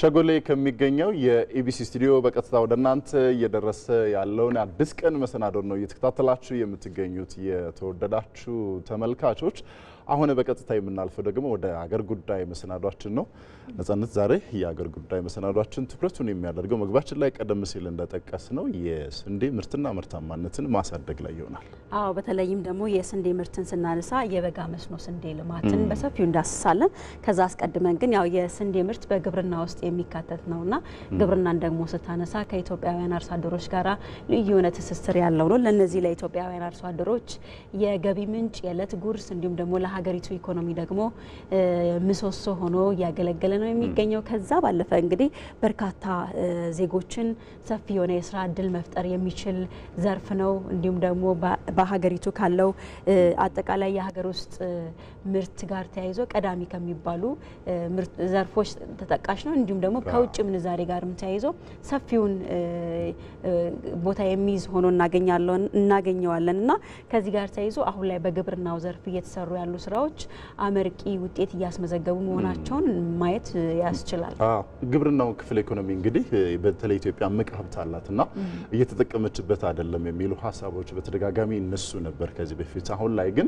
ሸጎሌ ከሚገኘው የኢቢሲ ስቱዲዮ በቀጥታ ወደ እናንተ እየደረሰ ያለውን አዲስ ቀን መሰናዶ ነው እየተከታተላችሁ የምትገኙት የተወደዳችሁ ተመልካቾች። አሁን በቀጥታ የምናልፈው ደግሞ ወደ ሀገር ጉዳይ መሰናዷችን ነው። ነጻነት ዛሬ የሀገር ጉዳይ መሰናዷችን ትኩረቱን የሚያደርገው መግባችን ላይ ቀደም ሲል እንደጠቀስ ነው የስንዴ ምርትና ምርታማነትን ማሳደግ ላይ ይሆናል። አዎ በተለይም ደግሞ የስንዴ ምርትን ስናነሳ የበጋ መስኖ ስንዴ ልማትን በሰፊው እንዳስሳለን። ከዛ አስቀድመን ግን ያው የስንዴ ምርት በግብርና ውስጥ የሚካተት ነውና ግብርናን ደግሞ ስታነሳ ከኢትዮጵያውያን አርሶ አደሮች ጋራ ልዩ የሆነ ትስስር ያለው ነው። ለነዚህ ለኢትዮጵያውያን አርሶ አደሮች የገቢ ምንጭ፣ የዕለት ጉርስ እንዲሁም ደግሞ ለሀገሪቱ ኢኮኖሚ ደግሞ ምሰሶ ሆኖ ያገለገለ ነው የሚገኘው። ከዛ ባለፈ እንግዲህ በርካታ ዜጎችን ሰፊ የሆነ የስራ እድል መፍጠር የሚችል ዘርፍ ነው። እንዲሁም ደግሞ በሀገሪቱ ካለው አጠቃላይ የሀገር ውስጥ ምርት ጋር ተያይዞ ቀዳሚ ከሚባሉ ዘርፎች ተጠቃሽ ነው። እንዲሁም ደግሞ ከውጭ ምንዛሬ ጋርም ተያይዞ ሰፊውን ቦታ የሚይዝ ሆኖ እናገኘዋለን እና ከዚህ ጋር ተያይዞ አሁን ላይ በግብርናው ዘርፍ እየተሰሩ ያሉ ስራዎች አመርቂ ውጤት እያስመዘገቡ መሆናቸውን ማየት ያስችላል። ግብርናው ክፍለ ኢኮኖሚ እንግዲህ በተለይ ኢትዮጵያ እምቅ ሀብት አላትና እየተጠቀመችበት አይደለም የሚሉ ሀሳቦች በተደጋጋሚ እነሱ ነበር ከዚህ በፊት። አሁን ላይ ግን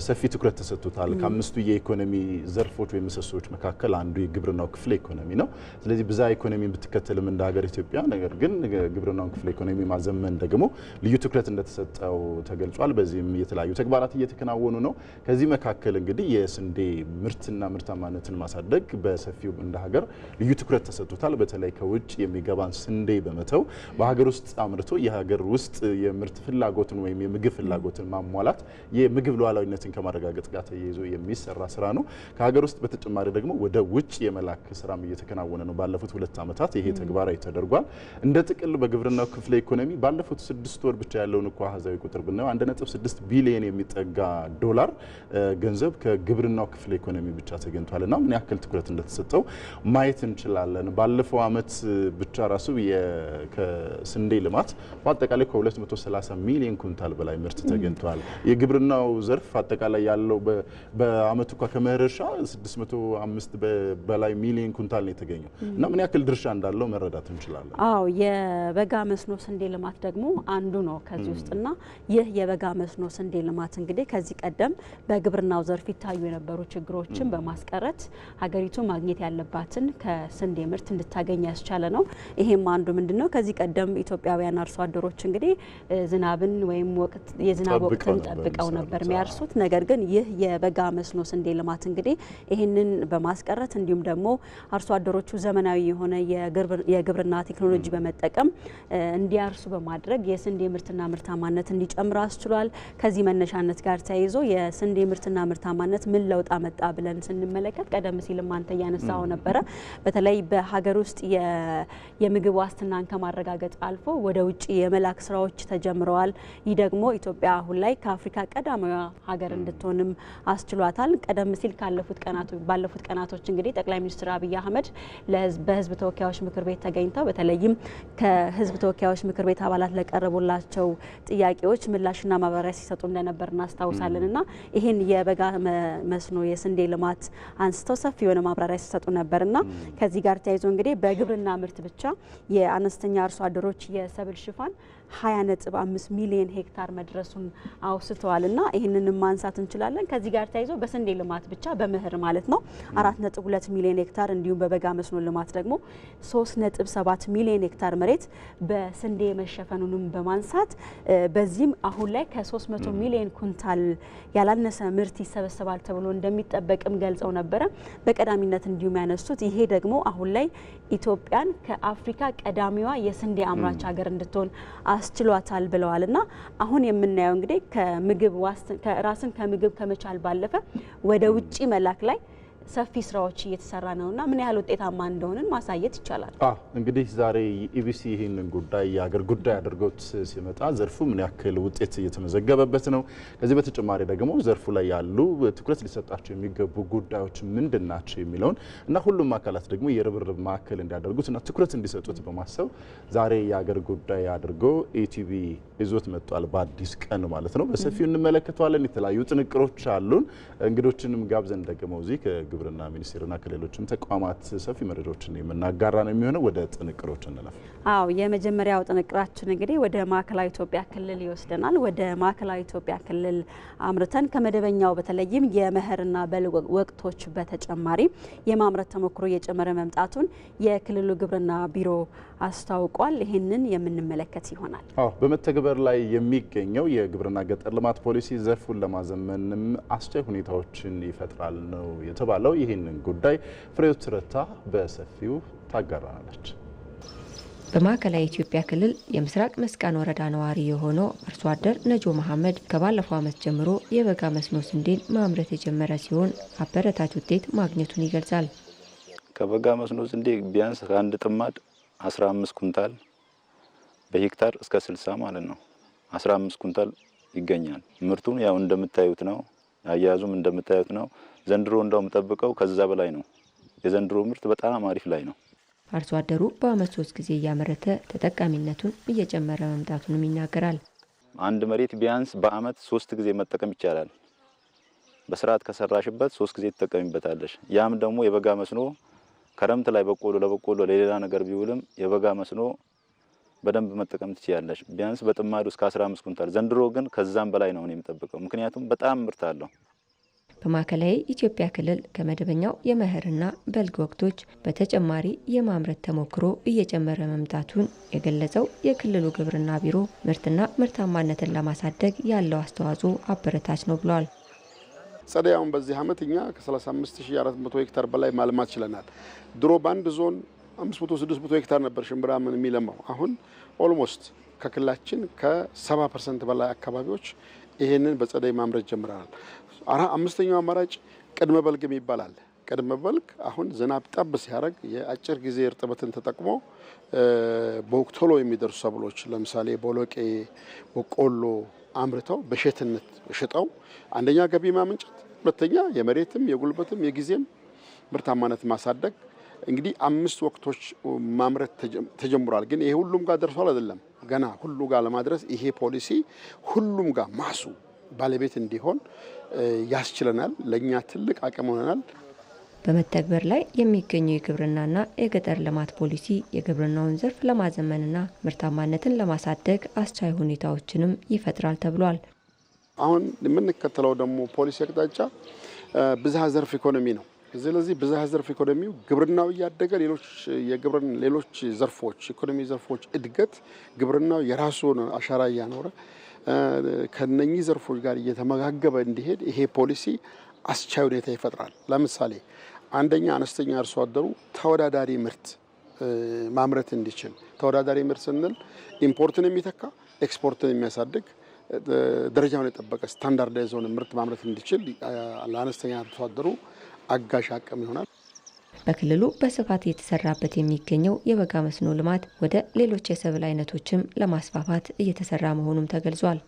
ሰፊ ትኩረት ተሰጥቶታል። ከአምስቱ የኢኮኖሚ ዘርፎች ወይም ምሰሶች መካከል አንዱ የግብርናው ክፍለ ኢኮኖሚ ነው። ስለዚህ ብዛ ኢኮኖሚ ብትከተልም እንደ ሀገር ኢትዮጵያ፣ ነገር ግን ግብርናው ክፍለ ኢኮኖሚ ማዘመን ደግሞ ልዩ ትኩረት እንደተሰጠው ተገልጿል። በዚህም የተለያዩ ተግባራት እየተከናወኑ ነው። ከዚህ መካከል እንግዲህ የስንዴ ምርትና ምርታማነትን ማሳደግ በሰፊው እንደ ሀገር ልዩ ትኩረት ተሰጥቶታል። በተለይ ከውጭ የሚገባን ስንዴ በመተው በሀገር ውስጥ አምርቶ የሀገር ውስጥ የምርት ፍላጎትን ወይም የምግብ ፍላጎትን ማሟላት የምግብ ሉዓላዊነትን ከማረጋገጥ ጋር ተያይዞ የሚሰራ ስራ ነው። ከሀገር ውስጥ በተጨማሪ ደግሞ ወደ ውጭ የመላክ ስራም እየተከናወነ ነው። ባለፉት 2 ዓመታት ይሄ ተግባራዊ ተደርጓል። እንደ ጥቅል በግብርናው ክፍለ ኢኮኖሚ ባለፉት 6 ወር ብቻ ያለውን እኮ አሃዛዊ ቁጥር ብናየው 1.6 ቢሊዮን የሚጠጋ ዶላር ገንዘብ ከግብርናው ክፍለ ኢኮኖሚ ብቻ ተገኝቷልና ምን ያክል ትኩረት እንደተሰጠው ማየት እንችላለን። ባለፈው አመት ብቻ ራሱ ከስንዴ ልማት በአጠቃላይ ከ230 ሚሊዮን ኩንታል በላይ ምርት ተገኝቷል። የግብርናው ዘርፍ አጠቃላይ ያለው በአመቱ ከመኸር እርሻ 605 በላይ ሚሊዮን ኩንታል ነው የተገኘው እና ምን ያክል ድርሻ እንዳለው መረዳት እንችላለን። አዎ የበጋ መስኖ ስንዴ ልማት ደግሞ አንዱ ነው ከዚህ ውስጥና ይህ የበጋ መስኖ ስንዴ ልማት እንግዲህ ከዚህ ቀደም በግብርናው ዘርፍ ይታዩ የነበሩ ችግሮችን በማስቀረት ሀገሪቱ ማግኘት ያለባትን ከስንዴ ምርት እንድታገኝ ያስቻለ ነው። ይሄም አንዱ ምንድነው ከዚህ ቀደም ኢትዮጵያውያን አርሶ አደሮች እንግዲህ ዝናብን ወይም የዝናብ ወቅትን ጠብቀው ነበር የሚያርሱት። ነገር ግን ይህ የበጋ መስኖ ስንዴ ልማት እንግዲህ ይህንን በማስቀረት እንዲሁም ደግሞ አርሶ አደሮቹ ዘመናዊ የሆነ የግብርና ቴክኖሎጂ በመጠቀም እንዲያርሱ በማድረግ የስንዴ ምርትና ምርታማነት እንዲጨምር አስችሏል። ከዚህ መነሻነት ጋር ተያይዞ የስንዴ ምርትና ምርታማነት ምን ለውጥ አመጣ ብለን ስንመለከት ቀደም ሲልም አንተ ያነሳው ነበረ። በተለይ በሀገር ውስጥ የምግብ ዋስትናን ከማረጋገጥ አልፎ ወደ ውጭ የመላክ ስራዎች ተጀምረዋል። ይህ ደግሞ ኢትዮጵያ አሁን ላይ ከአፍሪካ ቀዳሚዋ ሀገር እንድትሆንም አስችሏታል። ቀደም ሲል ባለፉት ቀናቶች እንግዲህ ጠቅላይ ሚኒስትር አብይ አህመድ በህዝብ ተወካዮች ምክር ቤት ተገኝተው በተለይም ከህዝብ ተወካዮች ምክር ቤት አባላት ለቀረቡላቸው ጥያቄዎች ምላሽና ማብራሪያ ሲሰጡ እንደነበር እናስታውሳለንና ይህን የበጋ መስኖ የስንዴ ልማት አንስተው ሰፊ የሆነ ማብራሪያ ሲሰጡ ነበርና ከዚህ ጋር ተያይዞ እንግዲህ በግብርና ምርት ብቻ የአነስተኛ አርሶ አደሮች የሰብል ሽፋን 20.5 ሚሊዮን ሄክታር መድረሱን አውስተዋልና ይህንንም ማንሳት እንችላለን። ከዚህ ጋር ተያይዞ በስንዴ ልማት ብቻ በመኸር ማለት ነው 4.2 ሚሊዮን ሄክታር እንዲሁም በበጋ መስኖ ልማት ደግሞ 3.7 ሚሊዮን ሄክታር መሬት በስንዴ መሸፈኑንም በማንሳት በዚህም አሁን ላይ ከ300 ሚሊዮን ኩንታል ያላነሰ ምርት ይሰበሰባል ተብሎ እንደሚጠበቅም ገልጸው ነበረ። በቀዳሚነት እንዲሁም ያነሱት ይሄ ደግሞ አሁን ላይ ኢትዮጵያን ከአፍሪካ ቀዳሚዋ የስንዴ አምራች ሀገር እንድትሆን አስችሏታል ብለዋልና አሁን የምናየው እንግዲህ ራስን ከምግብ ከመቻል ባለፈ ወደ ውጪ መላክ ላይ ሰፊ ስራዎች እየተሰራ ነውና ምን ያህል ውጤታማ እንደሆነን ማሳየት ይቻላል። እንግዲህ ዛሬ ኢቢሲ ይህንን ጉዳይ የሀገር ጉዳይ አድርጎት ሲመጣ ዘርፉ ምን ያክል ውጤት እየተመዘገበበት ነው፣ ከዚህ በተጨማሪ ደግሞ ዘርፉ ላይ ያሉ ትኩረት ሊሰጣቸው የሚገቡ ጉዳዮች ምንድናቸው የሚለውን እና ሁሉም አካላት ደግሞ የርብርብ ማዕከል እንዲያደርጉትና ትኩረት እንዲሰጡት በማሰብ ዛሬ የሀገር ጉዳይ አድርጎ ኢቲቪ ይዞት መጥቷል። በአዲስ ቀን ማለት ነው። በሰፊው እንመለከተዋለን። የተለያዩ ጥንቅሮች አሉን። እንግዶችንም ጋብዘን ደግሞ እዚህ ከግብርና ሚኒስቴርና ከሌሎችም ተቋማት ሰፊ መረጃዎችን የምናጋራ ነው የሚሆነው። ወደ ጥንቅሮች እንለፍ። አዎ የመጀመሪያው ጥንቅራችን እንግዲህ ወደ ማዕከላዊ ኢትዮጵያ ክልል ይወስደናል። ወደ ማዕከላዊ ኢትዮጵያ ክልል አምርተን ከመደበኛው በተለይም የመኸርና በልግ ወቅቶች በተጨማሪ የማምረት ተሞክሮ እየጨመረ መምጣቱን የክልሉ ግብርና ቢሮ አስታውቋል። ይህንን የምንመለከት ይሆናል። አዎ በመተግበር ላይ የሚገኘው የግብርና ገጠር ልማት ፖሊሲ ዘርፉን ለማዘመንም አስቻይ ሁኔታዎችን ይፈጥራል ነው የተባለው። ይህንን ጉዳይ ፍሬሕይወት ረታ በሰፊው ታጋራናለች። በማዕከላዊ ኢትዮጵያ ክልል የምስራቅ መስቃን ወረዳ ነዋሪ የሆነው አርሶ አደር ነጆ መሐመድ ከባለፈው ዓመት ጀምሮ የበጋ መስኖ ስንዴን ማምረት የጀመረ ሲሆን አበረታች ውጤት ማግኘቱን ይገልጻል። ከበጋ መስኖ ስንዴ ቢያንስ ከአንድ ጥማድ 15 ኩንታል በሄክታር እስከ 60 ማለት ነው 15 ኩንታል ይገኛል። ምርቱን ያው እንደምታዩት ነው፣ አያያዙም እንደምታዩት ነው። ዘንድሮ እንደውም ጠብቀው ከዛ በላይ ነው። የዘንድሮ ምርት በጣም አሪፍ ላይ ነው። አርሶ አደሩ በአመት 3 ጊዜ እያመረተ ተጠቃሚነቱን እየጨመረ መምጣቱንም ይናገራል። አንድ መሬት ቢያንስ በአመት 3 ጊዜ መጠቀም ይቻላል። በስርዓት ከሰራሽበት 3 ጊዜ ትጠቀሚበታለሽ። ያም ደግሞ የበጋ መስኖ ክረምት ላይ ለበቆሎ ለሌላ ነገር ቢውልም የበጋ መስኖ በደንብ መጠቀም ትችያለሽ። ቢያንስ በጥማዱ እስከ 15 ኩንታል። ዘንድሮ ግን ከዛም በላይ ነው የምጠብቀው፣ ምክንያቱም በጣም ምርት አለው። በማዕከላዊ ኢትዮጵያ ክልል ከመደበኛው የመኸርና በልግ ወቅቶች በተጨማሪ የማምረት ተሞክሮ እየጨመረ መምጣቱን የገለጸው የክልሉ ግብርና ቢሮ ምርትና ምርታማነትን ለማሳደግ ያለው አስተዋጽኦ አበረታች ነው ብሏል። ጸደያውን በዚህ ዓመት እኛ ከ35400 ሄክታር በላይ ማልማት ችለናል። ድሮ በአንድ ዞን 500-600 ሄክታር ነበር ሽምብራ ምን የሚለማው። አሁን ኦልሞስት ከክልላችን ከ70% በላይ አካባቢዎች ይሄንን በጸደይ ማምረት ጀምረናል። አምስተኛው አማራጭ ቅድመ በልግ ይባላል። ቅድመ በልግ አሁን ዝናብ ጠብ ሲያደርግ የአጭር ጊዜ እርጥበትን ተጠቅሞ በወቅቶሎ የሚደርሱ ሰብሎች ለምሳሌ ቦሎቄ፣ በቆሎ አምርተው በሸትነት ሽጠው አንደኛ ገቢ ማመንጨት፣ ሁለተኛ የመሬትም የጉልበትም የጊዜም ምርታማነት ማሳደግ። እንግዲህ 5 ወቅቶች ማምረት ተጀምሯል። ግን ይሄ ሁሉም ጋር ደርሷል አይደለም። ገና ሁሉ ጋር ለማድረስ ይሄ ፖሊሲ ሁሉም ጋር ማሱ ባለቤት እንዲሆን ያስችለናል። ለኛ ትልቅ አቅም ሆነናል። በመተግበር ላይ የሚገኘው የግብርናና የገጠር ልማት ፖሊሲ የግብርናውን ዘርፍ ለማዘመንና ምርታማነትን ለማሳደግ አስቻይ ሁኔታዎችንም ይፈጥራል ተብሏል። አሁን የምንከተለው ደግሞ ፖሊሲ አቅጣጫ ብዝሃ ዘርፍ ኢኮኖሚ ነው። ስለዚህ ብዝሃ ዘርፍ ኢኮኖሚው ግብርናው እያደገ ሌሎች ዘርፎች ኢኮኖሚ ዘርፎች እድገት ግብርናው የራሱን አሻራ እያኖረ ከነኚህ ዘርፎች ጋር እየተመጋገበ እንዲሄድ ይሄ ፖሊሲ አስቻይ ሁኔታ ይፈጥራል። ለምሳሌ አንደኛ አነስተኛ አርሶ አደሩ ተወዳዳሪ ምርት ማምረት እንዲችል፣ ተወዳዳሪ ምርት ስንል ኢምፖርትን የሚተካ ኤክስፖርትን የሚያሳድግ ደረጃውን የጠበቀ ስታንዳርዳይዝ የሆነ ምርት ማምረት እንዲችል ለአነስተኛ አርሶ አደሩ አጋዥ አቅም ይሆናል። በክልሉ በስፋት እየተሰራበት የሚገኘው የበጋ መስኖ ልማት ወደ ሌሎች የሰብል አይነቶችም ለማስፋፋት እየተሰራ መሆኑም ተገልጿል።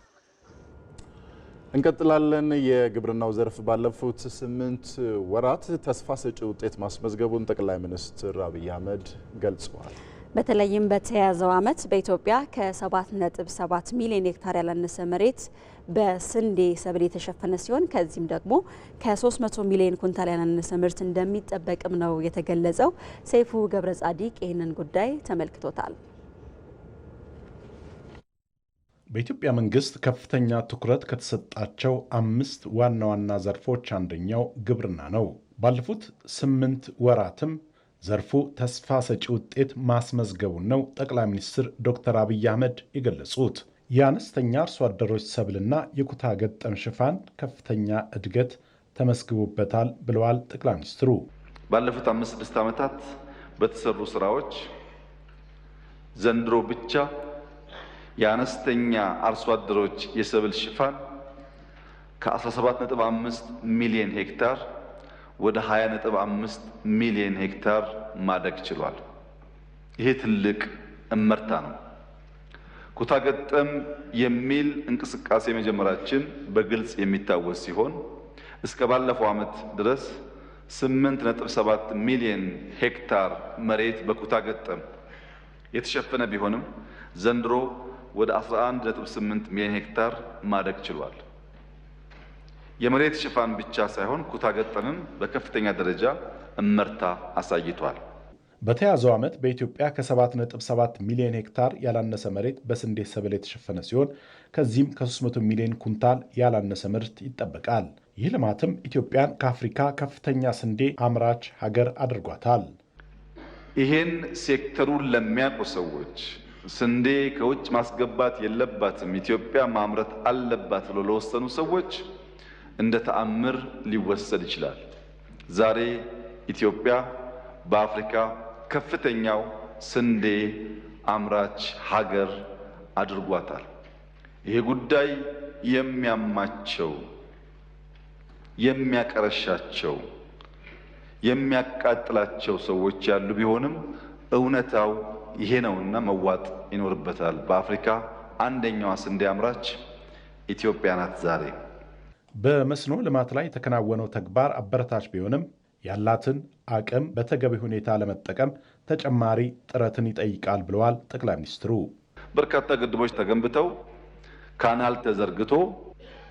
እንቀጥላለን። የግብርናው ዘርፍ ባለፉት 8 ወራት ተስፋ ሰጪ ውጤት ማስመዝገቡን ጠቅላይ ሚኒስትር አብይ አህመድ ገልጸዋል። በተለይም በተያያዘው ዓመት በኢትዮጵያ ከ7.7 ሚሊዮን ሄክታር ያላነሰ መሬት በስንዴ ሰብል የተሸፈነ ሲሆን ከዚህም ደግሞ ከ300 ሚሊዮን ኩንታል ያላነሰ ምርት እንደሚጠበቅም ነው የተገለጸው። ሰይፉ ገብረ ጻዲቅ ይህንን ጉዳይ ተመልክቶታል። በኢትዮጵያ መንግስት ከፍተኛ ትኩረት ከተሰጣቸው 5 ዋና ዋና ዘርፎች አንደኛው ግብርና ነው። ባለፉት 8 ወራትም ዘርፉ ተስፋ ሰጪ ውጤት ማስመዝገቡን ነው ጠቅላይ ሚኒስትር ዶክተር አብይ አህመድ የገለጹት። የአነስተኛ አርሶ አደሮች ሰብልና የኩታ ገጠም ሽፋን ከፍተኛ እድገት ተመስግቦበታል ብለዋል ጠቅላይ ሚኒስትሩ። ባለፉት 5-6 ዓመታት በተሰሩ ስራዎች ዘንድሮ ብቻ የአነስተኛ አርሶ አደሮች የሰብል ሽፋን ከ17.5 ሚሊዮን ሄክታር ወደ 20.5 ሚሊዮን ሄክታር ማደግ ችሏል። ይሄ ትልቅ እመርታ ነው። ኩታ ገጠም የሚል እንቅስቃሴ መጀመራችን በግልጽ የሚታወስ ሲሆን እስከ ባለፈው ዓመት ድረስ 8.7 ሚሊዮን ሄክታር መሬት በኩታ ገጠም የተሸፈነ ቢሆንም ዘንድሮ ወደ 11.8 ሚሊዮን ሄክታር ማደግ ችሏል። የመሬት ሽፋን ብቻ ሳይሆን ኩታ ገጠምም በከፍተኛ ደረጃ እመርታ አሳይቷል። በተያዘው ዓመት በኢትዮጵያ ከ7.7 ሚሊዮን ሄክታር ያላነሰ መሬት በስንዴ ሰብል የተሸፈነ ሲሆን ከዚህም ከ300 ሚሊዮን ኩንታል ያላነሰ ምርት ይጠበቃል። ይህ ልማትም ኢትዮጵያን ከአፍሪካ ከፍተኛ ስንዴ አምራች ሀገር አድርጓታል። ይህን ሴክተሩን ለሚያውቁ ሰዎች ስንዴ ከውጭ ማስገባት የለባትም ኢትዮጵያ ማምረት አለባት ብሎ ለወሰኑ ሰዎች እንደ ተአምር ሊወሰድ ይችላል። ዛሬ ኢትዮጵያ በአፍሪካ ከፍተኛው ስንዴ አምራች ሀገር አድርጓታል። ይሄ ጉዳይ የሚያማቸው፣ የሚያቀረሻቸው፣ የሚያቃጥላቸው ሰዎች ያሉ ቢሆንም እውነታው ይሄ ነውና መዋጥ ይኖርበታል። በአፍሪካ አንደኛዋ ስንዴ አምራች ኢትዮጵያ ናት። ዛሬ በመስኖ ልማት ላይ የተከናወነው ተግባር አበረታች ቢሆንም ያላትን አቅም በተገቢ ሁኔታ ለመጠቀም ተጨማሪ ጥረትን ይጠይቃል ብለዋል ጠቅላይ ሚኒስትሩ። በርካታ ግድቦች ተገንብተው ካናል ተዘርግቶ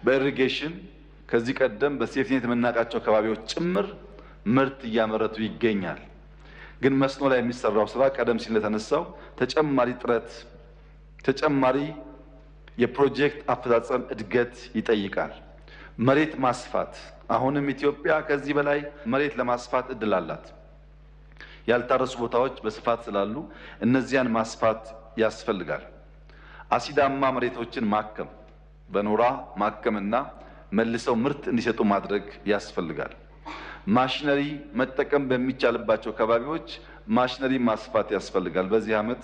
በኢሪጌሽን ከዚህ ቀደም በሴፍቲኔት የምናውቃቸው አካባቢዎች ጭምር ምርት እያመረቱ ይገኛል። ግን መስኖ ላይ የሚሰራው ስራ ቀደም ሲል ለተነሳው ተጨማሪ ጥረት፣ ተጨማሪ የፕሮጀክት አፈጻጸም እድገት ይጠይቃል። መሬት ማስፋት፣ አሁንም ኢትዮጵያ ከዚህ በላይ መሬት ለማስፋት እድል አላት። ያልታረሱ ቦታዎች በስፋት ስላሉ እነዚያን ማስፋት ያስፈልጋል። አሲዳማ መሬቶችን ማከም፣ በኖራ ማከምና መልሰው ምርት እንዲሰጡ ማድረግ ያስፈልጋል። ማሽነሪ መጠቀም በሚቻልባቸው አካባቢዎች ማሽነሪ ማስፋት ያስፈልጋል። በዚህ ዓመት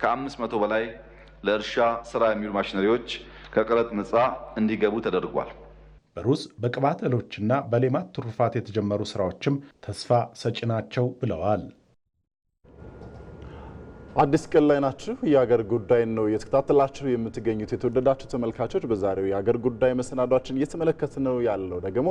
ከ500 በላይ ለእርሻ ስራ የሚውሉ ማሽነሪዎች ከቀረጥ ነፃ እንዲገቡ ተደርጓል። በሩዝ በቅባት እህሎችና በሌማት ትሩፋት የተጀመሩ ስራዎችም ተስፋ ሰጪ ናቸው ብለዋል። አዲስ ቀን ላይ ናችሁ። የሀገር ጉዳይ ነው እየተከታተላችሁ የምትገኙት የተወደዳችሁ ተመልካቾች። በዛሬው የሀገር ጉዳይ መሰናዷችን እየተመለከትን ነው ያለው ደግሞ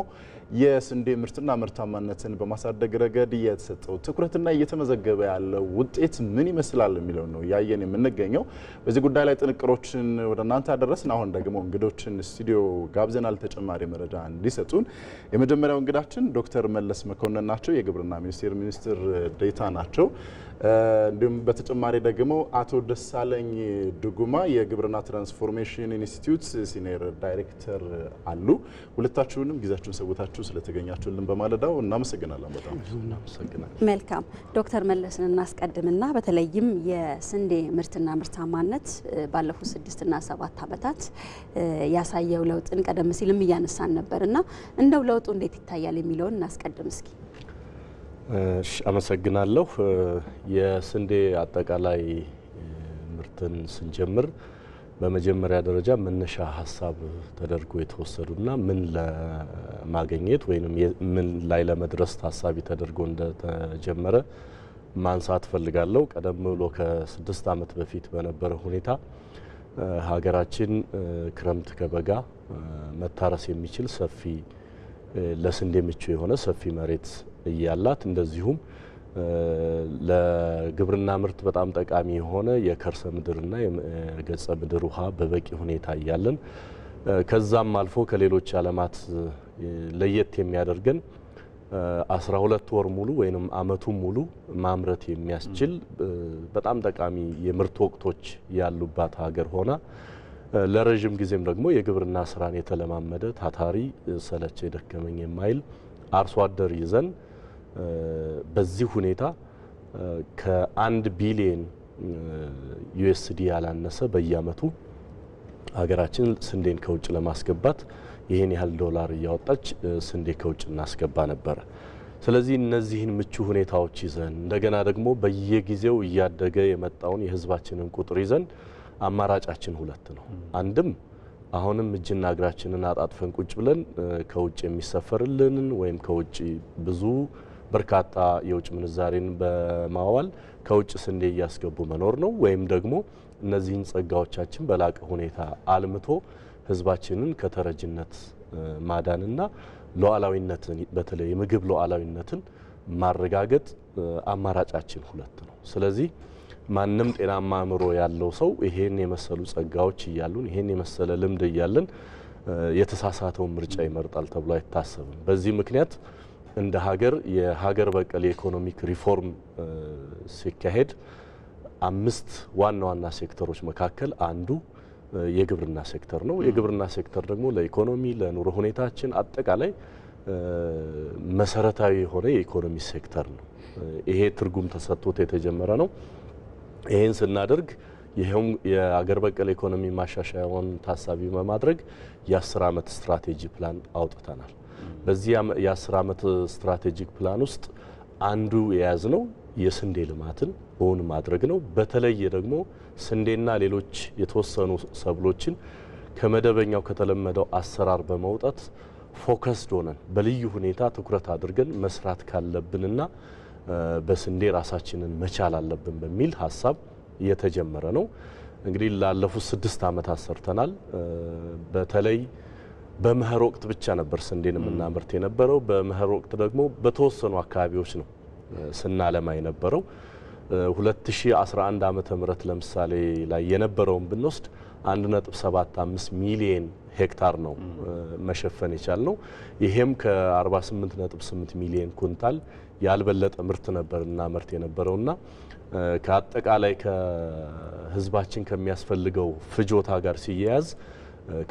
የስንዴ ምርትና ምርታማነትን በማሳደግ ረገድ የተሰጠው ትኩረትና እየተመዘገበ ያለው ውጤት ምን ይመስላል የሚለው ነው ያየን የምንገኘው። በዚህ ጉዳይ ላይ ጥንቅሮችን ወደ እናንተ አደረስን። አሁን ደግሞ እንግዶችን ስቱዲዮ ጋብዘናል ተጨማሪ መረጃ እንዲሰጡን። የመጀመሪያው እንግዳችን ዶክተር መለስ መኮንን ናቸው። የግብርና ሚኒስቴር ሚኒስትር ዴኤታ ናቸው። እንዲሁም በተጨማሪ ደግሞ አቶ ደሳለኝ ድጉማ የግብርና ትራንስፎርሜሽን ኢንስቲትዩት ሲኒየር ዳይሬክተር አሉ። ሁለታችሁንም ጊዜያችሁን ሰውታችሁ ስለተገኛችሁልን በማለዳው እናመሰግናለን። በጣም እናመሰግናለን። መልካም ዶክተር መለስን እናስቀድምና በተለይም የስንዴ ምርትና ምርታማነት ባለፉት 6 እና 7 ዓመታት ያሳየው ለውጥን ቀደም ሲልም እያነሳን ነበርና እንደው ለውጡ እንዴት ይታያል የሚለውን እናስቀድም እስኪ። አመሰግናለሁ። የስንዴ አጠቃላይ ምርትን ስንጀምር በመጀመሪያ ደረጃ መነሻ ሀሳብ ተደርጎ የተወሰዱና ምን ለማግኘት ወይም ምን ላይ ለመድረስ ታሳቢ ተደርጎ እንደተጀመረ ማንሳት ፈልጋለሁ። ቀደም ብሎ ከ6 ዓመት በፊት በነበረ ሁኔታ ሀገራችን ክረምት ከበጋ መታረስ የሚችል ሰፊ ለስንዴ ምቹ የሆነ ሰፊ መሬት እያላት እንደዚሁም ለግብርና ምርት በጣም ጠቃሚ የሆነ የከርሰ ምድርና የገጸ ምድር ውሃ በበቂ ሁኔታ እያለን ከዛም አልፎ ከሌሎች ዓለማት ለየት የሚያደርገን 12 ወር ሙሉ ወይንም አመቱን ሙሉ ማምረት የሚያስችል በጣም ጠቃሚ የምርት ወቅቶች ያሉባት ሀገር ሆና ለረጅም ጊዜም ደግሞ የግብርና ስራን የተለማመደ ታታሪ ሰለቸ ደከመኝ የማይል አርሶ አደር ይዘን በዚህ ሁኔታ ከ1 ቢሊዮን ዩኤስዲ ያላነሰ በየአመቱ ሀገራችን ስንዴን ከውጭ ለማስገባት ይሄን ያህል ዶላር እያወጣች ስንዴ ከውጭ እናስገባ ነበር። ስለዚህ እነዚህን ምቹ ሁኔታዎች ይዘን እንደገና ደግሞ በየጊዜው እያደገ የመጣውን የህዝባችንን ቁጥር ይዘን አማራጫችን 2 ነው። አንድም አሁንም እጅና እግራችንን አጣጥፈን ቁጭ ብለን ከውጭ የሚሰፈርልን ወይም ከውጭ ብዙ በርካታ የውጭ ምንዛሬን በማዋል ከውጭ ስንዴ እያስገቡ መኖር ነው። ወይም ደግሞ እነዚህን ጸጋዎቻችን በላቀ ሁኔታ አልምቶ ህዝባችንን ከተረጅነት ማዳንና ሉዓላዊነትን በተለይ የምግብ ሉዓላዊነትን ማረጋገጥ አማራጫችን 2 ነው። ስለዚህ ማንም ጤናማ አእምሮ ያለው ሰው ይሄን የመሰሉ ጸጋዎች እያሉን ይሄን የመሰለ ልምድ እያለን የተሳሳተውን ምርጫ ይመርጣል ተብሎ አይታሰብም። በዚህ ምክንያት እንደ ሀገር የሀገር በቀል የኢኮኖሚክ ሪፎርም ሲካሄድ 5 ዋና ዋና ሴክተሮች መካከል አንዱ የግብርና ሴክተር ነው። የግብርና ሴክተር ደግሞ ለኢኮኖሚ ለኑሮ ሁኔታችን አጠቃላይ መሰረታዊ የሆነ የኢኮኖሚ ሴክተር ነው። ይሄ ትርጉም ተሰጥቶት የተጀመረ ነው። ይሄን ስናደርግ ይሄም የሀገር በቀል ኢኮኖሚ ማሻሻያውን ታሳቢ በማድረግ የ10 ዓመት ስትራቴጂ ፕላን አውጥተናል። በዚህ የ10 ዓመት ስትራቴጂክ ፕላን ውስጥ አንዱ የያዝነው የስንዴ ልማትን እውን ማድረግ ነው። በተለይ ደግሞ ስንዴና ሌሎች የተወሰኑ ሰብሎችን ከመደበኛው ከተለመደው አሰራር በመውጣት ፎከስድ ሆነን በልዩ ሁኔታ ትኩረት አድርገን መስራት ካለብንና በስንዴ ራሳችንን መቻል አለብን በሚል ሀሳብ የተጀመረ ነው። እንግዲህ ላለፉት 6 ዓመታት ሰርተናል። በተለይ በመኸር ወቅት ብቻ ነበር ስንዴን የምናመርት የነበረው። በመኸር ወቅት ደግሞ በተወሰኑ አካባቢዎች ነው ስናለማ የነበረው። 2011 ዓመተ ምህረት ለምሳሌ ላይ የነበረውን ብንወስድ 1.75 ሚሊዮን ሄክታር ነው መሸፈን የቻልነው። ይሄም ከ48.8 ሚሊዮን ኩንታል ያልበለጠ ምርት ነበር እናመርት የነበረውና ከአጠቃላይ ከህዝባችን ከሚያስፈልገው ፍጆታ ጋር ሲያያዝ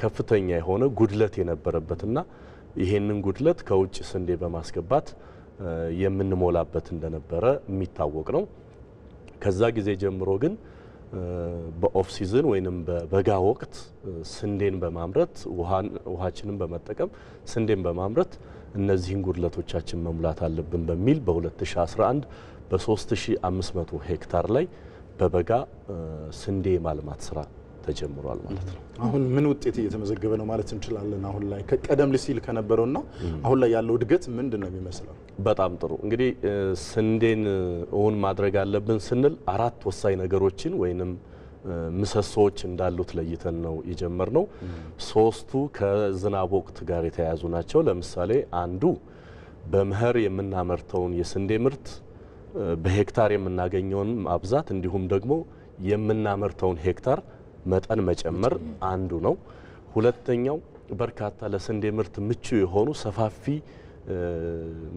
ከፍተኛ የሆነ ጉድለት የነበረበትና ይሄንን ጉድለት ከውጭ ስንዴ በማስገባት የምንሞላበት እንደነበረ የሚታወቅ ነው። ከዛ ጊዜ ጀምሮ ግን በኦፍ ሲዝን ወይንም በበጋ ወቅት ስንዴን በማምረት ውሃችንን በመጠቀም ስንዴን በማምረት እነዚህን ጉድለቶቻችን መሙላት አለብን በሚል በ2011 በ3500 ሄክታር ላይ በበጋ ስንዴ ማልማት ስራ ተጀምሯል ማለት ነው። አሁን ምን ውጤት እየተመዘገበ ነው ማለት እንችላለን? አሁን ላይ ከቀደም ሲል ከነበረውና አሁን ላይ ያለው እድገት ምንድነው የሚመስለው? በጣም ጥሩ። እንግዲህ ስንዴን እውን ማድረግ አለብን ስንል 4 ወሳኝ ነገሮችን ወይንም ምሰሶዎች እንዳሉት ለይተን ነው የጀመርነው። 3ቱ ከዝናብ ወቅት ጋር የተያያዙ ናቸው። ለምሳሌ አንዱ በመኸር የምናመርተውን የስንዴ ምርት በሄክታር የምናገኘውን ማብዛት እንዲሁም ደግሞ የምናመርተውን ሄክታር መጠን መጨመር አንዱ ነው። ሁለተኛው በርካታ ለስንዴ ምርት ምቹ የሆኑ ሰፋፊ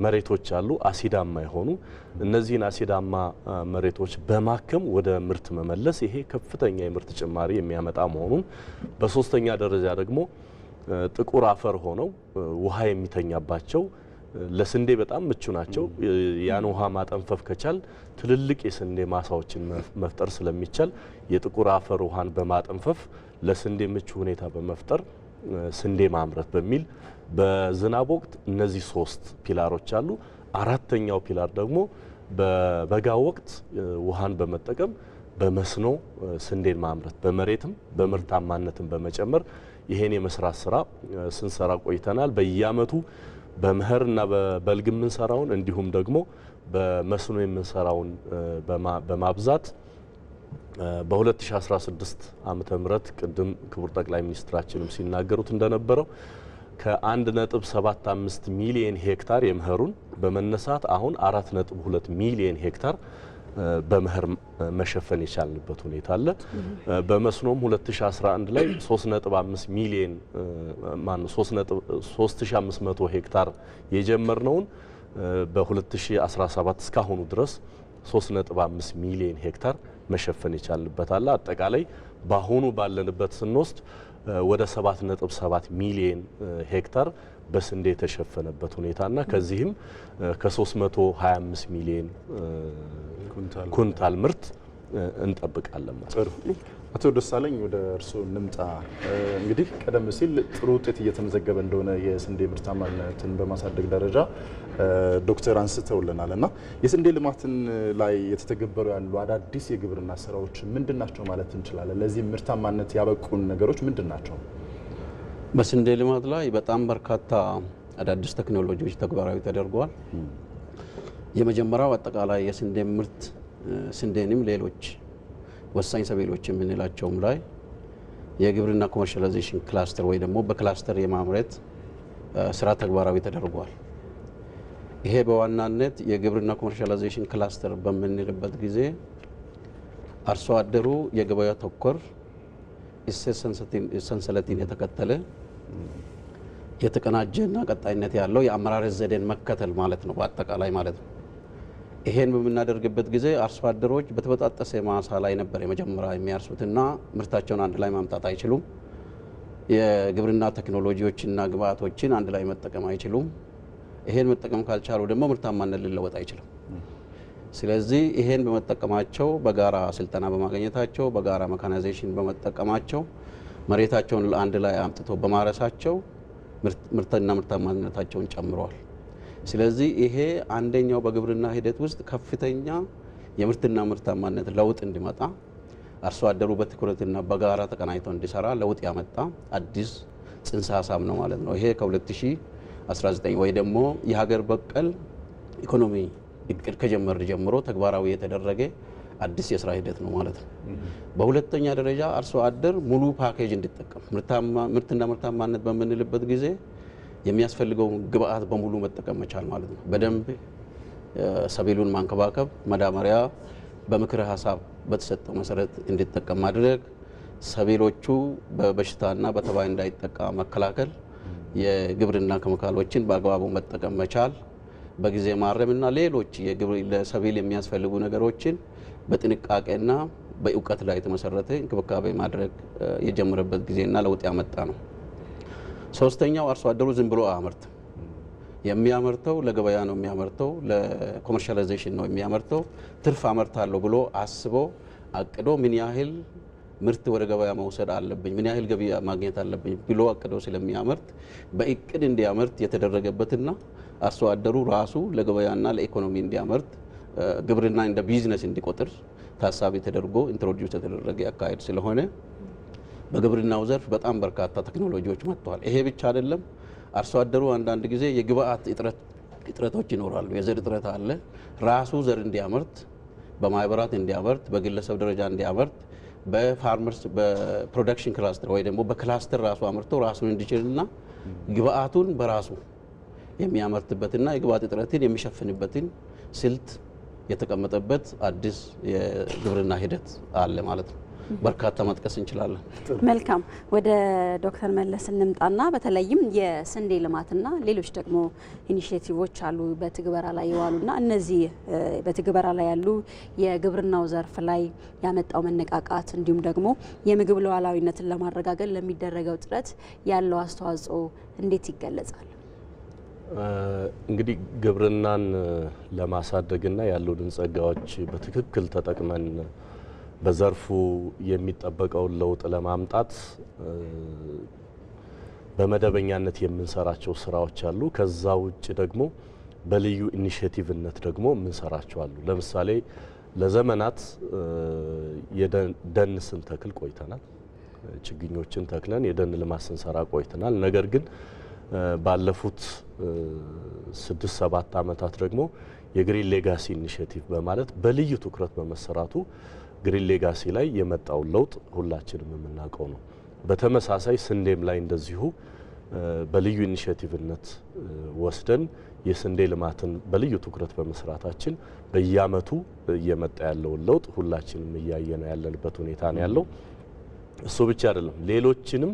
መሬቶች አሉ፣ አሲዳማ የሆኑ እነዚህን አሲዳማ መሬቶች በማከም ወደ ምርት መመለስ፣ ይሄ ከፍተኛ የምርት ጭማሪ የሚያመጣ መሆኑን፣ በሶስተኛ ደረጃ ደግሞ ጥቁር አፈር ሆነው ውሃ የሚተኛባቸው ለስንዴ በጣም ምቹ ናቸው። ያን ውሃ ማጠንፈፍ ከቻል ትልልቅ የስንዴ ማሳዎችን መፍጠር ስለሚቻል የጥቁር አፈር ውሃን በማጠንፈፍ ለስንዴ ምቹ ሁኔታ በመፍጠር ስንዴ ማምረት በሚል በዝናብ ወቅት እነዚህ 3 ፒላሮች አሉ። አራተኛው ፒላር ደግሞ በበጋ ወቅት ውሃን በመጠቀም በመስኖ ስንዴን ማምረት በመሬትም በምርታማነትም በመጨመር ይሄን የመስራት ስራ ስንሰራ ቆይተናል። በየአመቱ በመኸርና በበልግ የምንሰራውን እንዲሁም ደግሞ በመስኖ የምንሰራውን በማብዛት በ2016 ዓመተ ምህረት ቅድም ክቡር ጠቅላይ ሚኒስትራችንም ሲናገሩት እንደነበረው ከ1.75 ሚሊዮን ሄክታር የመኸሩን በመነሳት አሁን 4.2 ሚሊዮን ሄክታር በመኸር መሸፈን የቻልንበት ሁኔታ አለ። በመስኖም 2011 ላይ 3.5 ሚሊዮን 3500 ሄክታር የጀመርነውን በ2017 እስካሁኑ ድረስ 3.5 ሚሊዮን ሄክታር መሸፈን የቻልንበት አለ። አጠቃላይ በአሁኑ ባለንበት ስንወስድ ወደ 7.7 ሚሊዮን ሄክታር በስንዴ የተሸፈነበት ሁኔታና ከዚህም ከ325 ሚሊዮን ኩንታል ምርት እንጠብቃለን ማለት ነው። አቶ ደሳለኝ ወደ እርስዎ እንምጣ። እንግዲህ ቀደም ሲል ጥሩ ውጤት እየተመዘገበ እንደሆነ የስንዴ ምርታማነትን በማሳደግ ደረጃ ዶክተር አንስተውልናል እና የስንዴ ልማትን ላይ የተተገበሩ ያሉ አዳዲስ የግብርና ስራዎች ምንድን ናቸው ማለት እንችላለን? ለዚህ ምርታማነት ያበቁን ነገሮች ምንድን ናቸው? በስንዴ ልማት ላይ በጣም በርካታ አዳዲስ ቴክኖሎጂዎች ተግባራዊ ተደርገዋል። የመጀመሪያው አጠቃላይ የስንዴ ምርት ስንዴንም ሌሎች ወሳኝ ሰብሎች የምንላቸውም ላይ የግብርና ኮመርሻላይዜሽን ክላስተር ወይ ደግሞ በክላስተር የማምረት ስራ ተግባራዊ ተደርጓል። ይሄ በዋናነት የግብርና ኮመርሻላይዜሽን ክላስተር በምንልበት ጊዜ አርሶ አደሩ የገበያ ተኮር እሴት ሰንሰለትን የተከተለ የተቀናጀና ቀጣይነት ያለው የአመራር ዘዴን መከተል ማለት ነው በአጠቃላይ ማለት ነው። ይሄን በምናደርግበት ጊዜ አርሶ አደሮች በተበጣጠሰ ማሳ ላይ ነበር የመጀመሪያ የሚያርሱትና ምርታቸውን አንድ ላይ ማምጣት አይችሉም። የግብርና ቴክኖሎጂዎችና ግብአቶችን አንድ ላይ መጠቀም አይችሉም። ይሄን መጠቀም ካልቻሉ ደግሞ ምርታማነት ሊለወጥ አይችልም። ስለዚህ ይሄን በመጠቀማቸው በጋራ ስልጠና በማግኘታቸው በጋራ መካናይዜሽን በመጠቀማቸው መሬታቸውን አንድ ላይ አምጥቶ በማረሳቸው ምርትና ምርታማነታቸውን ጨምረዋል። ስለዚህ ይሄ አንደኛው በግብርና ሂደት ውስጥ ከፍተኛ የምርትና ምርታማነት ለውጥ እንዲመጣ አርሶ አደሩ በትኩረትና በጋራ ተቀናጅቶ እንዲሰራ ለውጥ ያመጣ አዲስ ጽንሰ ሀሳብ ነው ማለት ነው። ይሄ ከ2019 ወይ ደግሞ የሀገር በቀል ኢኮኖሚ እቅድ ከጀመረ ጀምሮ ተግባራዊ የተደረገ አዲስ የስራ ሂደት ነው ማለት ነው። በሁለተኛ ደረጃ አርሶ አደር ሙሉ ፓኬጅ እንዲጠቀም ምርትና ምርታማነት በምንልበት ጊዜ የሚያስፈልገው ግብአት በሙሉ መጠቀም መቻል ማለት ነው። በደንብ ሰብሉን ማንከባከብ፣ ማዳበሪያ በምክረ ሀሳብ በተሰጠው መሰረት እንዲጠቀም ማድረግ፣ ሰብሎቹ በበሽታና በተባይ እንዳይጠቃ መከላከል፣ የግብርና ኬሚካሎችን በአግባቡ መጠቀም መቻል፣ በጊዜ ማረምና ሌሎች ለሰብል የሚያስፈልጉ ነገሮችን በጥንቃቄና በእውቀት ላይ የተመሰረተ እንክብካቤ ማድረግ የጀመረበት ጊዜና ለውጥ ያመጣ ነው። ሶስተኛው አርሶ አደሩ ዝም ብሎ አያመርትም። የሚያመርተው ለገበያ ነው የሚያመርተው፣ ለኮመርሻላይዜሽን ነው የሚያመርተው። ትርፍ አመርታለሁ ብሎ አስቦ አቅዶ ምን ያህል ምርት ወደ ገበያ መውሰድ አለብኝ፣ ምን ያህል ገቢ ማግኘት አለብኝ ብሎ አቅዶ ስለሚያመርት በእቅድ እንዲያመርት የተደረገበትና አርሶ አደሩ ራሱ ለገበያና ለኢኮኖሚ እንዲያመርት ግብርና እንደ ቢዝነስ እንዲቆጥር ታሳቢ ተደርጎ ኢንትሮዲዩስ የተደረገ አካሄድ ስለሆነ በግብርናው ዘርፍ በጣም በርካታ ቴክኖሎጂዎች መጥተዋል። ይሄ ብቻ አይደለም። አርሶ አደሩ አንዳንድ ጊዜ የግብአት እጥረቶች ይኖራሉ። የዘር እጥረት አለ። ራሱ ዘር እንዲያመርት፣ በማህበራት እንዲያመርት፣ በግለሰብ ደረጃ እንዲያመርት፣ በፋርመርስ በፕሮዳክሽን ክላስተር ወይ ደግሞ በክላስተር ራሱ አምርቶ ራሱን እንዲችልና ግብአቱን በራሱ የሚያመርትበትና የግብአት እጥረትን የሚሸፍንበትን ስልት የተቀመጠበት አዲስ የግብርና ሂደት አለ ማለት ነው። በርካታ መጥቀስ እንችላለን። መልካም፣ ወደ ዶክተር መለስ እንምጣና በተለይም የስንዴ ልማትና ሌሎች ደግሞ ኢኒሼቲቮች አሉ በትግበራ ላይ የዋሉና እነዚህ በትግበራ ላይ ያሉ የግብርናው ዘርፍ ላይ ያመጣው መነቃቃት እንዲሁም ደግሞ የምግብ ሉዓላዊነትን ለማረጋገጥ ለሚደረገው ጥረት ያለው አስተዋጽኦ እንዴት ይገለጻል? እንግዲህ ግብርናን ለማሳደግና ያሉንን ጸጋዎች በትክክል ተጠቅመን በዘርፉ የሚጠበቀውን ለውጥ ለማምጣት በመደበኛነት የምንሰራቸው ስራዎች አሉ። ከዛ ውጭ ደግሞ በልዩ ኢኒሼቲቭነት ደግሞ የምንሰራቸው አሉ። ለምሳሌ ለዘመናት የደን ስንተክል ቆይተናል። ችግኞችን ተክለን የደን ልማት ስንሰራ ቆይተናል። ነገር ግን ባለፉት 6-7 ዓመታት ደግሞ የግሪን ሌጋሲ ኢኒሼቲቭ በማለት በልዩ ትኩረት በመሰራቱ ግሪን ሌጋሲ ላይ የመጣውን ለውጥ ሁላችንም የምናውቀው ነው። በተመሳሳይ ስንዴም ላይ እንደዚሁ በልዩ ኢኒሼቲቭነት ወስደን የስንዴ ልማትን በልዩ ትኩረት በመስራታችን በየአመቱ እየመጣ ያለውን ለውጥ ሁላችንም እያየነው ያለንበት ሁኔታ ነው ያለው። እሱ ብቻ አይደለም፣ ሌሎችንም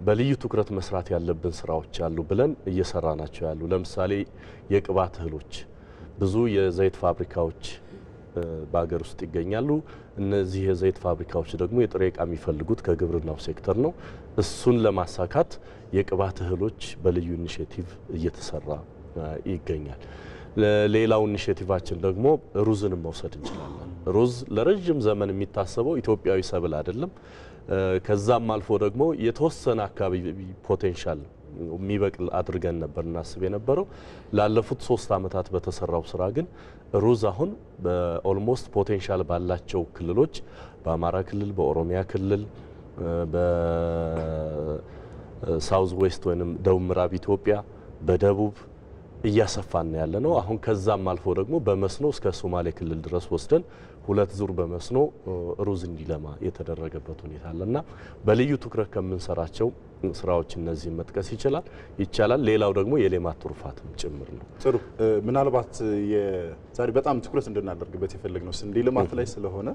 በልዩ ትኩረት መስራት ያለብን ስራዎች አሉ ብለን እየሰራናቸው ያሉ። ለምሳሌ የቅባት እህሎች፣ ብዙ የዘይት ፋብሪካዎች በሀገር ውስጥ ይገኛሉ። እነዚህ የዘይት ፋብሪካዎች ደግሞ የጥሬ ዕቃ የሚፈልጉት ከግብርናው ሴክተር ነው። እሱን ለማሳካት የቅባት እህሎች በልዩ ኢኒሼቲቭ እየተሰራ ይገኛል። ሌላው ኢኒሼቲቫችን ደግሞ ሩዝንም መውሰድ እንችላለን። ሩዝ ለረጅም ዘመን የሚታሰበው ኢትዮጵያዊ ሰብል አይደለም። ከዛም አልፎ ደግሞ የተወሰነ አካባቢ ፖቴንሻል የሚበቅል አድርገን ነበር እናስብ የነበረው። ላለፉት 3 ዓመታት በተሰራው ስራ ግን ሩዝ አሁን በኦልሞስት ፖቴንሻል ባላቸው ክልሎች በአማራ ክልል፣ በኦሮሚያ ክልል፣ በሳውዝ ዌስት ወይም ደቡብ ምዕራብ ኢትዮጵያ፣ በደቡብ እያሰፋን ያለ ነው። አሁን ከዛም አልፎ ደግሞ በመስኖ እስከ ሶማሌ ክልል ድረስ ወስደን 2 ዙር በመስኖ ሩዝ እንዲለማ የተደረገበት ሁኔታ አለና በልዩ ትኩረት ከምንሰራቸው ስራዎች እነዚህ መጥቀስ ይቻላል። ሌላው ደግሞ የሌማት ትሩፋትም ጭምር ነው። ጥሩ። ምናልባት ዛሬ በጣም ትኩረት እንድናደርግበት የፈለግነው ስንዴ ልማት ላይ ስለሆነ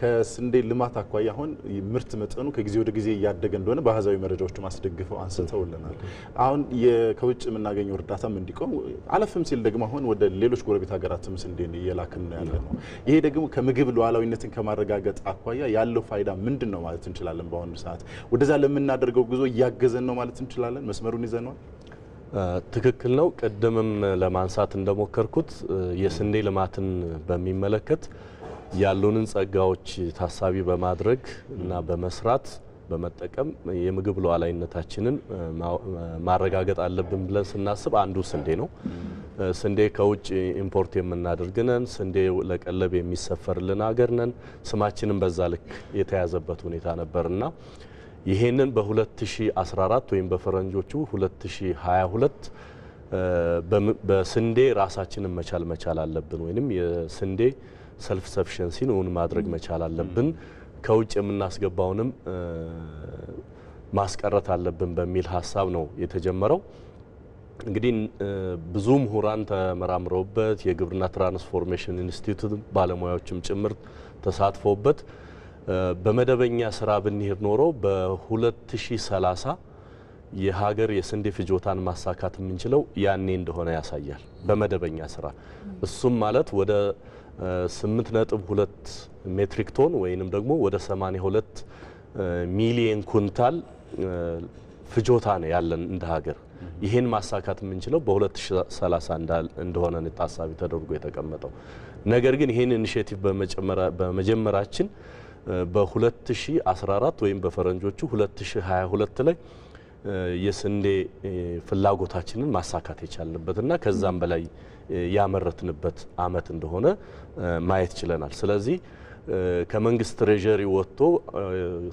ከስንዴ ልማት አኳያ አሁን ምርት መጠኑ ከጊዜ ወደ ጊዜ እያደገ እንደሆነ በአሃዛዊ መረጃዎች ማስደግፈው አንስተውልናል። አሁን ከውጭ የምናገኘው እርዳታም እንዲቆም አለፍም ሲል ደግሞ አሁን ወደ ሌሎች ጎረቤት ሀገራትም ስንዴ እየላክን ነው ያለ ነው። ይሄ ደግሞ ከምግብ ሉዓላዊነትን ከማረጋገጥ አኳያ ያለው ፋይዳ ምንድን ነው ማለት እንችላለን? በአሁኑ ሰዓት ወደዛ ለምናደርገው ጉዞ እያገዘን ነው ማለት እንችላለን? መስመሩን ይዘነዋል? ትክክል ነው። ቅድምም ለማንሳት እንደሞከርኩት የስንዴ ልማትን በሚመለከት ያሉንን ጸጋዎች ታሳቢ በማድረግ እና በመስራት በመጠቀም የምግብ ሉዓላዊነታችንን ማረጋገጥ አለብን ብለን ስናስብ አንዱ ስንዴ ነው። ስንዴ ከውጭ ኢምፖርት የምናደርግነን፣ ስንዴ ለቀለብ የሚሰፈርልን ሀገር ነን። ስማችንን በዛ ልክ የተያዘበት ሁኔታ ነበርና ይሄንን በ2014 ወይም በፈረንጆቹ 2022 በስንዴ ራሳችንን መቻል አለብን ወይንም የስንዴ ሰልፍ ሰፊሸንሲን እውን ማድረግ መቻል አለብን፣ ከውጭ የምናስገባውንም ማስቀረት አለብን በሚል ሀሳብ ነው የተጀመረው። እንግዲህ ብዙ ምሁራን ተመራምረውበት የግብርና ትራንስፎርሜሽን ኢንስቲትዩት ባለሙያዎችም ጭምር ተሳትፈውበት በመደበኛ ስራ ብንሄድ ኖሮ በ2030 የሀገር የስንዴ ፍጆታን ማሳካት የምንችለው ያኔ እንደሆነ ያሳያል። በመደበኛ ስራ እሱም ማለት ወደ 8.2 ሜትሪክ ቶን ወይንም ደግሞ ወደ 82 ሚሊዮን ኩንታል ፍጆታ ነው ያለን እንደ ሀገር። ይሄን ማሳካት የምንችለው በ2030 እንደሆነ ነው ታሳቢ ተደርጎ የተቀመጠው። ነገር ግን ይሄን ኢኒሼቲቭ በመጀመራችን በ2014 ወይም በፈረንጆቹ 2022 ላይ የስንዴ ፍላጎታችንን ማሳካት የቻልንበትና ከዛም በላይ ያመረትንበት አመት እንደሆነ ማየት ችለናል። ስለዚህ ከመንግስት ትሬዠሪ ወጥቶ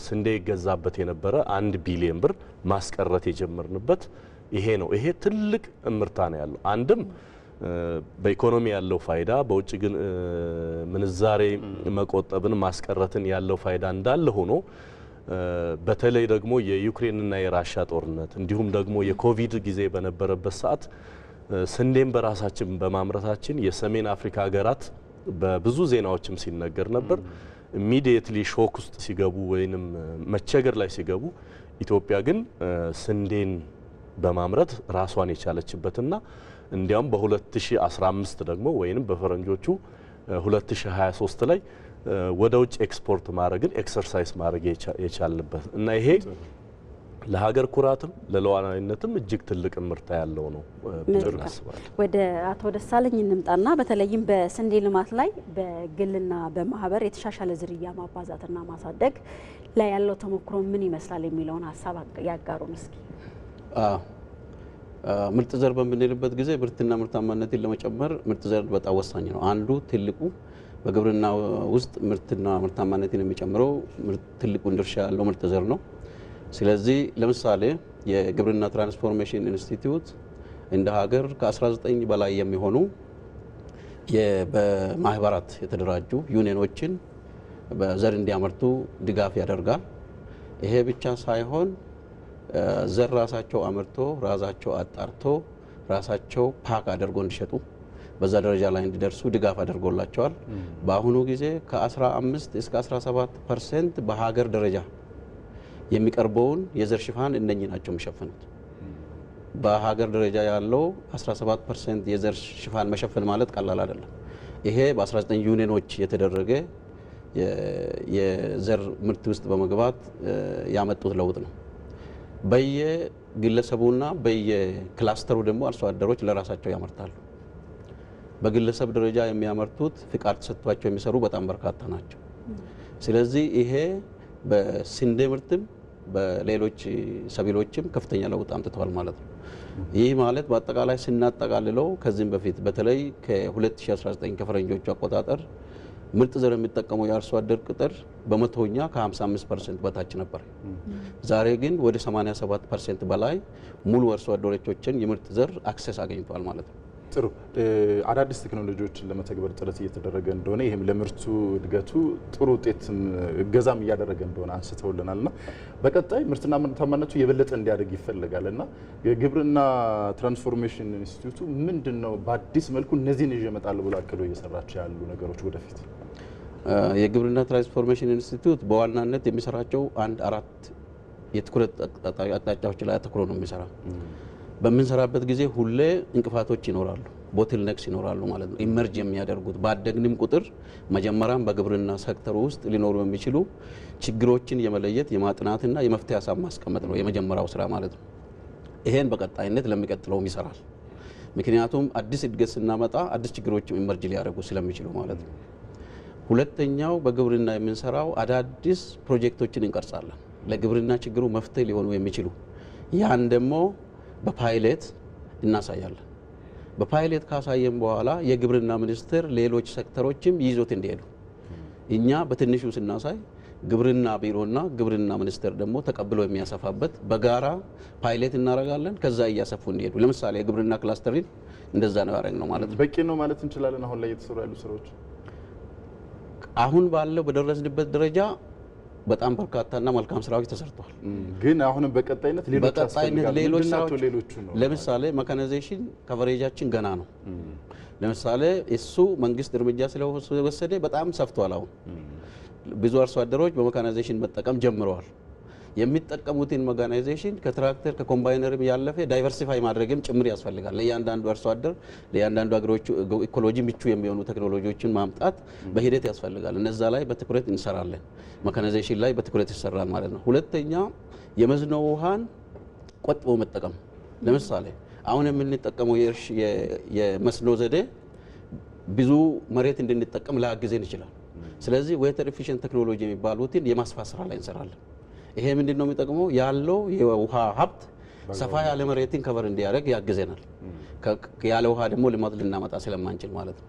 ስንዴ ይገዛበት የነበረ 1 ቢሊዮን ብር ማስቀረት የጀመርንበት ይሄ ነው። ይሄ ትልቅ እምርታ ነው ያለው። አንድም በኢኮኖሚ ያለው ፋይዳ፣ በውጭ ግን ምንዛሬ መቆጠብን ማስቀረትን ያለው ፋይዳ እንዳለ ሆኖ በተለይ ደግሞ የዩክሬንና የራሻ ጦርነት እንዲሁም ደግሞ የኮቪድ ጊዜ በነበረበት ሰዓት ስንዴን በራሳችን በማምረታችን የሰሜን አፍሪካ ሀገራት በብዙ ዜናዎችም ሲነገር ነበር ኢሚዲየትሊ ሾክ ውስጥ ሲገቡ ወይንም መቸገር ላይ ሲገቡ፣ ኢትዮጵያ ግን ስንዴን በማምረት ራሷን የቻለችበትና እንዲያውም በ2015 ደግሞ ወይንም በፈረንጆቹ 2023 ላይ ወደ ውጭ ኤክስፖርት ማድረግን ኤክሰርሳይዝ ማድረግ የቻልንበት እና ይሄ ለሀገር ኩራትም ለሉዓላዊነትም እጅግ ትልቅ ምርታ ያለው ነው ብለን እናስባለን። ወደ አቶ ደሳለኝ እንምጣና በተለይም በስንዴ ልማት ላይ በግልና በማህበር የተሻሻለ ዝርያ ማባዛትና ማሳደግ ላይ ያለው ተሞክሮ ምን ይመስላል የሚለውን ሀሳብ ያጋሩን እስኪ። ምርጥ ዘር በምንልበት ጊዜ ምርትና ምርታማነትን ለመጨመር ምርጥ ዘር በጣም ወሳኝ ነው። አንዱ ትልቁ በግብርና ውስጥ ምርትና ምርታማነትን የሚጨምረው ትልቁን ድርሻ ያለው ምርጥ ዘር ነው። ስለዚህ ለምሳሌ የግብርና ትራንስፎርሜሽን ኢንስቲትዩት እንደ ሀገር ከ19 በላይ የሚሆኑ በማህበራት የተደራጁ ዩኒየኖችን በዘር እንዲያመርቱ ድጋፍ ያደርጋል። ይሄ ብቻ ሳይሆን ዘር ራሳቸው አምርቶ ራሳቸው አጣርቶ ራሳቸው ፓክ አድርጎ እንዲሸጡ በዛ ደረጃ ላይ እንዲደርሱ ድጋፍ አድርጎላቸዋል። በአሁኑ ጊዜ ከ15 እስከ 17% በሀገር ደረጃ የሚቀርበውን የዘር ሽፋን እነኚህ ናቸው የሚሸፍኑት። በሀገር ደረጃ ያለው 17% የዘር ሽፋን መሸፈን ማለት ቀላል አይደለም። ይሄ በ19 ዩኒየኖች የተደረገ የዘር ምርት ውስጥ በመግባት ያመጡት ለውጥ ነው። በየግለሰቡና በየክላስተሩ ደግሞ አርሶ አደሮች ለራሳቸው ያመርታሉ። በግለሰብ ደረጃ የሚያመርቱት ፍቃድ ተሰጥቷቸው የሚሰሩ በጣም በርካታ ናቸው። ስለዚህ ይሄ በስንዴ ምርትም በሌሎች ሰብሎችም ከፍተኛ ለውጥ አምጥተዋል ማለት ነው። ይህ ማለት በአጠቃላይ ስናጠቃልለው ከዚህም በፊት በተለይ ከ2019 ከፈረንጆቹ አቆጣጠር ምርጥ ዘር የሚጠቀመው የአርሶ አደር ቁጥር በመቶኛ ከ55% በታች ነበር። ዛሬ ግን ወደ 87% በላይ ሙሉ አርሶ አደሮቻችን የምርጥ ዘር አክሰስ አግኝቷል ማለት ነው። ጥሩ አዳዲስ ቴክኖሎጂዎችን ለመተግበር ጥረት እየተደረገ እንደሆነ ይሄም ለምርቱ እድገቱ ጥሩ ውጤትም እገዛም እያደረገ እንደሆነ አንስተውልናልና በቀጣይ ምርትና ምርታማነቱ የበለጠ እንዲያድግ ይፈልጋልና የግብርና ትራንስፎርሜሽን ኢንስቲትዩቱ ምንድነው በአዲስ መልኩ እነዚህን ይዤ እመጣለሁ ብሎ አቅዶ እየሰራቸው ያሉ ነገሮች ወደፊት? የግብርና ትራንስፎርሜሽን ኢንስቲትዩት በዋናነት የሚሰራቸው አራት የትኩረት አቅጣጫዎች ላይ አተኩሮ ነው የሚሰራ። በምንሰራበት ጊዜ ሁሌ እንቅፋቶች ይኖራሉ፣ ቦትልኔክስ ይኖራሉ ማለት ነው። ኢመርጅ የሚያደርጉት ባደግንም ቁጥር መጀመሪያም በግብርና ሴክተር ውስጥ ሊኖሩ የሚችሉ ችግሮችን የመለየት የማጥናትና የመፍትሄ ሀሳብ ማስቀመጥ ነው የመጀመሪያው ስራ ማለት ነው። ይሄን በቀጣይነት ለሚቀጥለውም ይሰራል። ምክንያቱም አዲስ እድገት ስናመጣ አዲስ ችግሮችም ኢመርጅ ሊያደርጉ ስለሚችሉ ማለት ነው። ሁለተኛው በግብርና የምንሰራው አዳዲስ ፕሮጀክቶችን እንቀርጻለን ለግብርና ችግሩ መፍትሄ ሊሆኑ የሚችሉ ያን ደግሞ በፓይሌት እናሳያለን። በፓይሌት ካሳየን በኋላ የግብርና ሚኒስቴር ሌሎች ሴክተሮችም ይዞት እንዲሄዱ እኛ በትንሹ ስናሳይ ግብርና ቢሮና ግብርና ሚኒስቴር ደግሞ ተቀብሎ የሚያሰፋበት በጋራ ፓይሌት እናደርጋለን። ከዛ እያሰፉ እንዲሄዱ ለምሳሌ የግብርና ክላስተሪን እንደዛ ነው ያደረግነው ማለት ነው። በቂ ነው ማለት እንችላለን። አሁን ላይ እየተሰሩ ያሉ ስራዎች አሁን ባለው በደረስንበት ደረጃ በጣም በርካታና መልካም ስራዎች ተሰርተዋል። ግን አሁንም በቀጣይነት ሌሎች ስራዎች ለምሳሌ መካናይዜሽን ከቨሬጃችን ገና ነው። ለምሳሌ እሱ መንግስት እርምጃ ስለወሰደ በጣም ሰፍቷል። አሁን ብዙ አርሶ አደሮች በመካናይዜሽን መጠቀም ጀምረዋል። የሚጠቀሙትን መካናይዜሽን ከትራክተር ከኮምባይነርም ያለፈ ዳይቨርሲፋይ ማድረግም ጭምር ያስፈልጋል። ለእያንዳንዱ አርሶ አደር ለእያንዳንዱ አገሮች ኢኮሎጂ ምቹ የሚሆኑ ቴክኖሎጂዎችን ማምጣት በሂደት ያስፈልጋል። እነዛ ላይ በትኩረት እንሰራለን። መካናይዜሽን ላይ በትኩረት ይሰራል ማለት ነው። ሁለተኛ የመስኖ ውሃን ቆጥቦ መጠቀም። ለምሳሌ አሁን የምንጠቀመው የመስኖ ዘዴ ብዙ መሬት እንድንጠቀም ላያግዘን ይችላል። ስለዚህ ዌተር ኤፊሽንት ቴክኖሎጂ የሚባሉትን የማስፋት ስራ ላይ እንሰራለን። ይሄ ምንድነው የሚጠቅመው? ያለው የውሃ ሀብት ሰፋ ያለ መሬትን ከቨር እንዲያደርግ ያግዘናል። ያለ ውሃ ደግሞ ልማት ልናመጣ ስለማንችል ማለት ነው።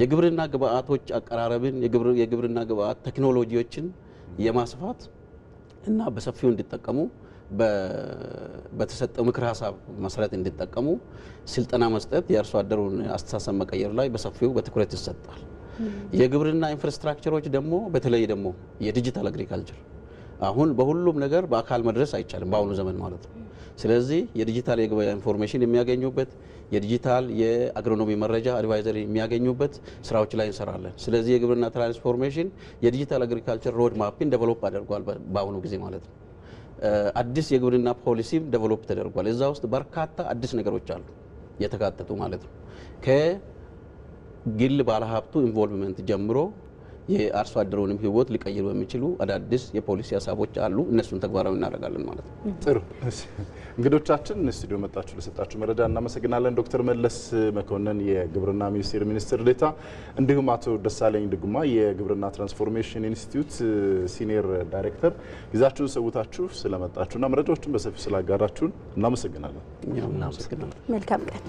የግብርና ግብአቶች አቀራረብን የግብርና ግብአት ቴክኖሎጂዎችን የማስፋት እና በሰፊው እንዲጠቀሙ በተሰጠው ምክር ሀሳብ መሰረት እንዲጠቀሙ ስልጠና መስጠት፣ የአርሶ አደሩን አስተሳሰብ መቀየር ላይ በሰፊው በትኩረት ይሰጣል። የግብርና ኢንፍራስትራክቸሮች ደግሞ በተለይ ደግሞ የዲጂታል አግሪካልቸር አሁን በሁሉም ነገር በአካል መድረስ አይቻልም በአሁኑ ዘመን ማለት ነው። ስለዚህ የዲጂታል የገበያ ኢንፎርሜሽን የሚያገኙበት የዲጂታል የአግሮኖሚ መረጃ አድቫይዘሪ የሚያገኙበት ስራዎች ላይ እንሰራለን። ስለዚህ የግብርና ትራንስፎርሜሽን የዲጂታል አግሪካልቸር ሮድ ማፒን ዴቨሎፕ አድርጓል በአሁኑ ጊዜ ማለት ነው። አዲስ የግብርና ፖሊሲም ዴቨሎፕ ተደርጓል። እዛ ውስጥ በርካታ አዲስ ነገሮች አሉ የተካተቱ ማለት ነው። ከግል ባለሀብቱ ኢንቮልቭመንት ጀምሮ የአርሶ አደሩንም ህይወት ሊቀይሩ የሚችሉ አዳዲስ የፖሊሲ ሀሳቦች አሉ። እነሱን ተግባራዊ እናደርጋለን ማለት ነው። ጥሩ እንግዶቻችን ስቱዲዮ መጣችሁ ለሰጣችሁ መረጃ እናመሰግናለን። ዶክተር መለስ መኮንን የግብርና ሚኒስቴር ሚኒስትር ዴኤታ እንዲሁም አቶ ደሳለኝ ድጉማ የግብርና ትራንስፎርሜሽን ኢንስቲትዩት ሲኒየር ዳይሬክተር ጊዜያችሁን ሰውታችሁ ስለመጣችሁና መረጃዎችን በሰፊው ስላጋራችሁን እናመሰግናለን። መልካም ቀን።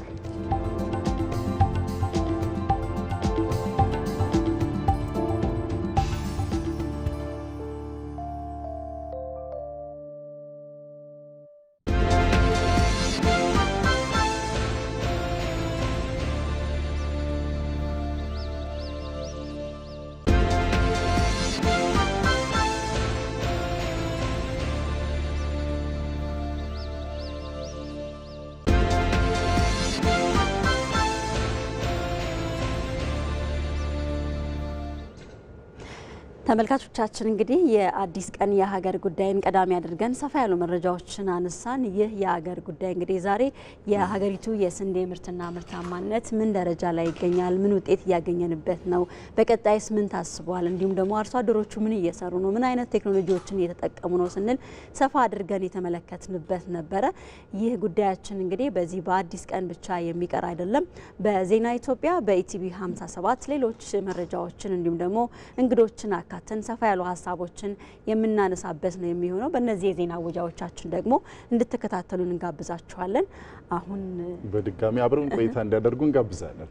ተመልካቾቻችን እንግዲህ የአዲስ ቀን የሀገር ጉዳይን ቀዳሚ አድርገን ሰፋ ያሉ መረጃዎችን አነሳን። ይህ የሀገር ጉዳይ እንግዲህ ዛሬ የሀገሪቱ የስንዴ ምርትና ምርታማነት ምን ደረጃ ላይ ይገኛል፣ ምን ውጤት እያገኘንበት ነው፣ በቀጣይስ ምን ታስቧል፣ እንዲሁም ደግሞ አርሶ አደሮቹ ምን እየሰሩ ነው፣ ምን አይነት ቴክኖሎጂዎችን እየተጠቀሙ ነው ስንል ሰፋ አድርገን የተመለከትንበት ነበረ። ይህ ጉዳያችን እንግዲህ በዚህ በአዲስ ቀን ብቻ የሚቀር አይደለም። በዜና ኢትዮጵያ በኢቲቪ 57 ሌሎች መረጃዎችን እንዲሁም ደግሞ እንግዶችን አካተን ሰፋ ያሉ ሀሳቦችን የምናነሳበት ነው የሚሆነው። በእነዚህ የዜና ወጃዎቻችን ደግሞ እንድትከታተሉን እንጋብዛችኋለን። አሁን በድጋሚ አብረን ቆይታ እንዲያደርጉ እንጋብዛለን።